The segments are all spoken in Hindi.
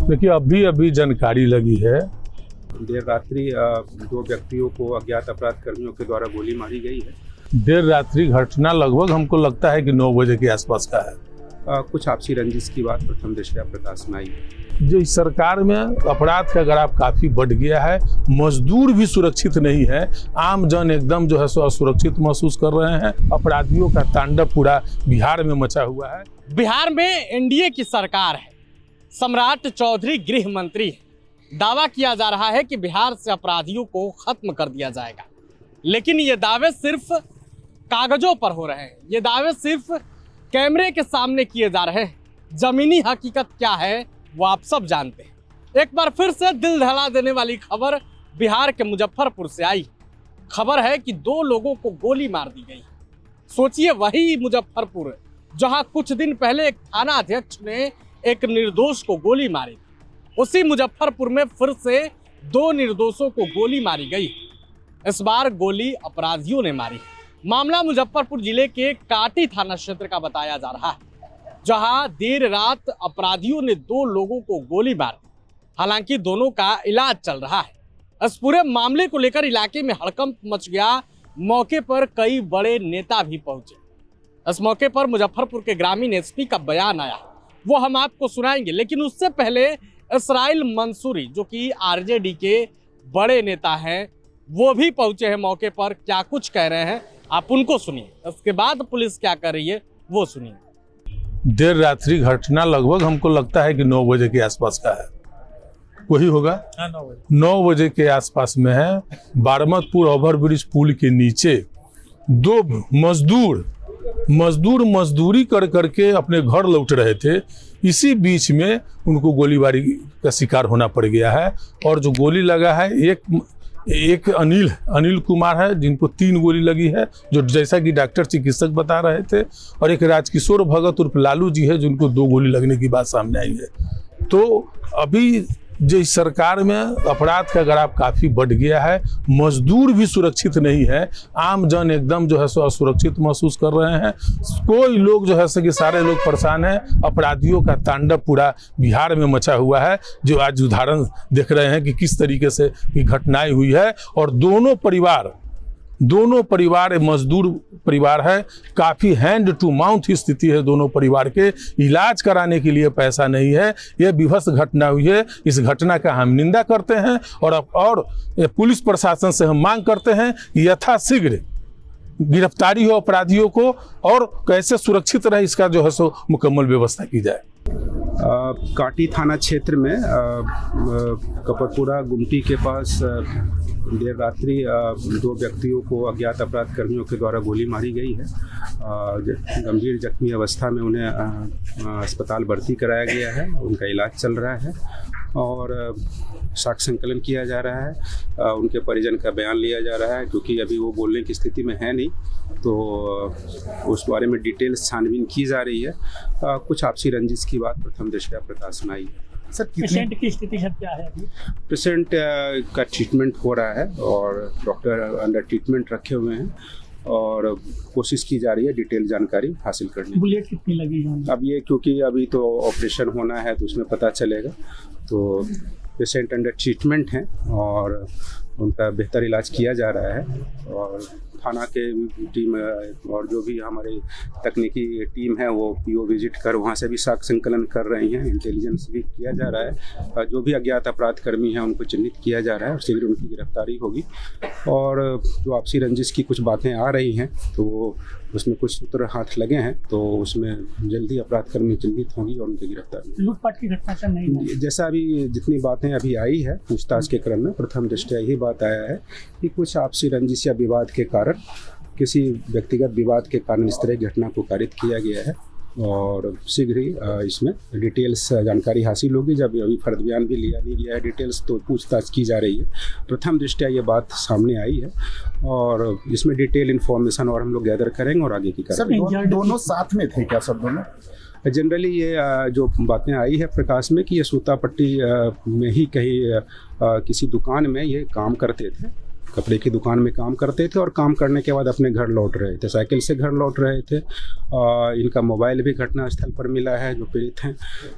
देखिए अभी जानकारी लगी है। देर रात्रि 2 व्यक्तियों को अज्ञात अपराध कर्मियों के द्वारा गोली मारी गई है। देर रात्रि घटना लगभग हमको लगता है कि 9 बजे के आसपास का है। कुछ आपसी रंजिश की बात प्रथम दृष्टया प्रकाश में आई है। जो इस सरकार में अपराध का ग्राफ काफी बढ़ गया है, मजदूर भी सुरक्षित नहीं है, आम जन एकदम जो है सो असुरक्षित महसूस कर रहे हैं। अपराधियों का तांडव पूरा बिहार में मचा हुआ है। बिहार में एनडीए की सरकार है, सम्राट चौधरी गृह मंत्री है। दावा किया जा रहा है कि बिहार से अपराधियों को खत्म कर दिया जाएगा, लेकिन ये दावे सिर्फ कागजों पर हो रहे हैं, ये दावे सिर्फ कैमरे के सामने किए जा रहे हैं। जमीनी हकीकत क्या है वो आप सब जानते हैं। एक बार फिर से दिल दहला देने वाली खबर बिहार के मुजफ्फरपुर से आई। खबर है कि 2 लोगों को गोली मार दी गई। सोचिए वही मुजफ्फरपुर जहां कुछ दिन पहले एक थाना अध्यक्ष ने एक निर्दोष को गोली मारी, उसी मुजफ्फरपुर में फिर से 2 निर्दोषों को गोली मारी गई। इस बार गोली अपराधियों ने मारी। मामला मुजफ्फरपुर जिले के काटी थाना क्षेत्र का बताया जा रहा है, जहां देर रात अपराधियों ने 2 लोगों को गोली मार दी। हालांकि दोनों का इलाज चल रहा है। इस पूरे मामले को लेकर इलाके में हड़कंप मच गया। मौके पर कई बड़े नेता भी पहुंचे। इस मौके पर मुजफ्फरपुर के ग्रामीण एसपी का बयान आया, वो हम आपको सुनाएंगे। लेकिन उससे पहले इसराइल मंसूरी जो कि आरजेडी के बड़े नेता हैं, वो भी पहुंचे हैं मौके पर। क्या कुछ कह रहे हैं आप उनको सुनिए, उसके बाद पुलिस क्या कर रही है वो सुनिए। देर रात्रि घटना लगभग हमको लगता है कि 9 बजे के आसपास का है, वही होगा। 9 बजे के आसपास में है। बारमतपुर ओवरब्रिज पुल के नीचे 2 मजदूर मजदूरी कर करके अपने घर लौट रहे थे। इसी बीच में उनको गोलीबारी का शिकार होना पड़ गया है। और जो गोली लगा है एक अनिल कुमार है, जिनको 3 गोली लगी है, जो जैसा कि डॉक्टर चिकित्सक बता रहे थे। और एक राजकिशोर भगत उर्फ लालू जी है, जिनको 2 गोली लगने की बात सामने आई है। तो अभी जो इस सरकार में अपराध का ग्राफ काफी बढ़ गया है, मजदूर भी सुरक्षित नहीं है, आम जन एकदम जो है सो असुरक्षित महसूस कर रहे हैं। कोई लोग जो है सो कि सारे लोग परेशान हैं। अपराधियों का तांडव पूरा बिहार में मचा हुआ है, जो आज उदाहरण देख रहे हैं कि किस तरीके से की घटनाएं हुई है। और दोनों परिवार मजदूर परिवार है, काफ़ी हैंड टू माउथ स्थिति है दोनों परिवार के। इलाज कराने के लिए पैसा नहीं है। यह विभत्स घटना हुई है। इस घटना का हम निंदा करते हैं और पुलिस प्रशासन से हम मांग करते हैं कि यथाशीघ्र गिरफ्तारी हो अपराधियों को, और कैसे सुरक्षित रहे इसका जो है सो मुकम्मल व्यवस्था की जाए। काटी थाना क्षेत्र में कपरपुरा गुमटी के पास देर रात्रि 2 व्यक्तियों को अज्ञात अपराध कर्मियों के द्वारा गोली मारी गई है। गंभीर जख्मी अवस्था में उन्हें अस्पताल भर्ती कराया गया है। उनका इलाज चल रहा है और साक्ष्य संकलन किया जा रहा है। उनके परिजन का बयान लिया जा रहा है, क्योंकि अभी वो बोलने की स्थिति में है नहीं, तो उस बारे में डिटेल्स छानबीन की जा रही है। कुछ आपसी रंजिश की बात प्रथम दृष्टया प्रकाश में आई है। सर, पेशेंट की स्थिति सर क्या है अभी? पेशेंट का ट्रीटमेंट हो रहा है और डॉक्टर अंडर ट्रीटमेंट रखे हुए हैं और कोशिश की जा रही है डिटेल जानकारी हासिल करने की। बुलेट कितनी लगी है? अब ये क्योंकि अभी तो ऑपरेशन होना है तो उसमें पता चलेगा। तो पेशेंट अंडर ट्रीटमेंट हैं और उनका बेहतर इलाज किया जा रहा है। और थाना के टीम और जो भी हमारी तकनीकी टीम है वो पीओ विजिट कर वहाँ से भी साक्ष्य संकलन कर रही हैं। इंटेलिजेंस भी किया जा रहा है। जो भी अज्ञात अपराध कर्मी हैं उनको चिन्हित किया जा रहा है और शीघ्र उनकी गिरफ्तारी होगी। और जो आपसी रंजिश की कुछ बातें आ रही हैं तो उसमें कुछ सूत्र हाथ लगे हैं, तो उसमें जल्दी अपराध कर्मी चिन्हित होंगी और उनकी गिरफ्तारी। लूटपाट की घटना सर नहीं है? जैसा अभी जितनी बातें अभी आई है पूछताछ के क्रम में, प्रथम दृष्टया यही बात आया है कि कुछ आपसी रंजिश या विवाद के कारण, किसी व्यक्तिगत विवाद के कारण इस तरह की घटना को कारित किया गया है। और शीघ्र ही इसमें डिटेल्स जानकारी हासिल होगी। जब अभी फर्द बयान भी लिया नहीं गया है डिटेल्स, तो पूछताछ की जा रही है। प्रथम दृष्टया ये बात सामने आई है और इसमें डिटेल इन्फॉर्मेशन और हम लोग गैदर करेंगे और आगे की कार्रवाई। दोनों साथ में थे क्या सर? दोनों जनरली ये जो बातें आई है प्रकाश में कि ये सूतापट्टी में ही कहीं किसी दुकान में ये काम करते थे। कपड़े की दुकान में काम करते थे और काम करने के बाद अपने घर लौट रहे थे, साइकिल से घर लौट रहे थे। इनका मोबाइल भी घटनास्थल पर मिला है जो पीड़ित हैं।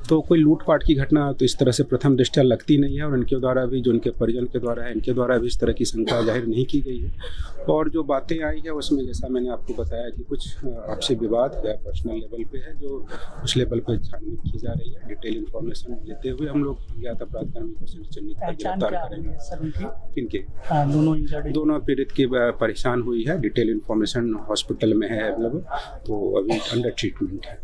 तो कोई लूटपाट की घटना तो इस तरह से प्रथम दृष्टया लगती नहीं है, और इनके द्वारा भी, जो इनके परिजन के द्वारा है, इनके द्वारा भी इस तरह की शंका जाहिर नहीं की गई है। और जो बातें आई है उसमें जैसा मैंने आपको बताया कि कुछ आपसी विवाद या पर्सनल लेवल पे है, जो उस लेवल पे छानबीन की जा रही है। डिटेल इन्फॉर्मेशन लेते हुए हम लोग अज्ञात अपराध कर्मी को चिन्हित कर पहचान गिरफ्तार क्या हुई करेंगे। है सर उनकी? इनके दोनों इंजर्ड दोनों पीड़ित की परेशान हुई है। डिटेल इन्फॉर्मेशन हॉस्पिटल में है अवेलेबल, तो अभी अंडर ट्रीटमेंट है।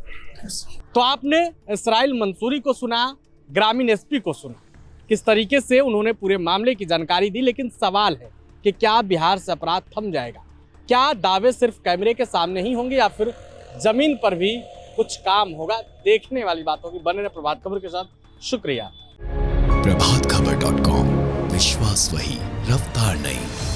तो आपने इसराइल मंसूरी को सुना, ग्रामीण एसपी को सुना, किस तरीके से उन्होंने पूरे मामले की जानकारी दी। लेकिन सवाल है कि क्या बिहार से अपराध थम जाएगा? क्या दावे सिर्फ कैमरे के सामने ही होंगे या फिर जमीन पर भी कुछ काम होगा? देखने वाली बात होगी। बने रहे प्रभात खबर के साथ। शुक्रिया। प्रभातखबर.com, विश्वास वही, रफ्तार नहीं।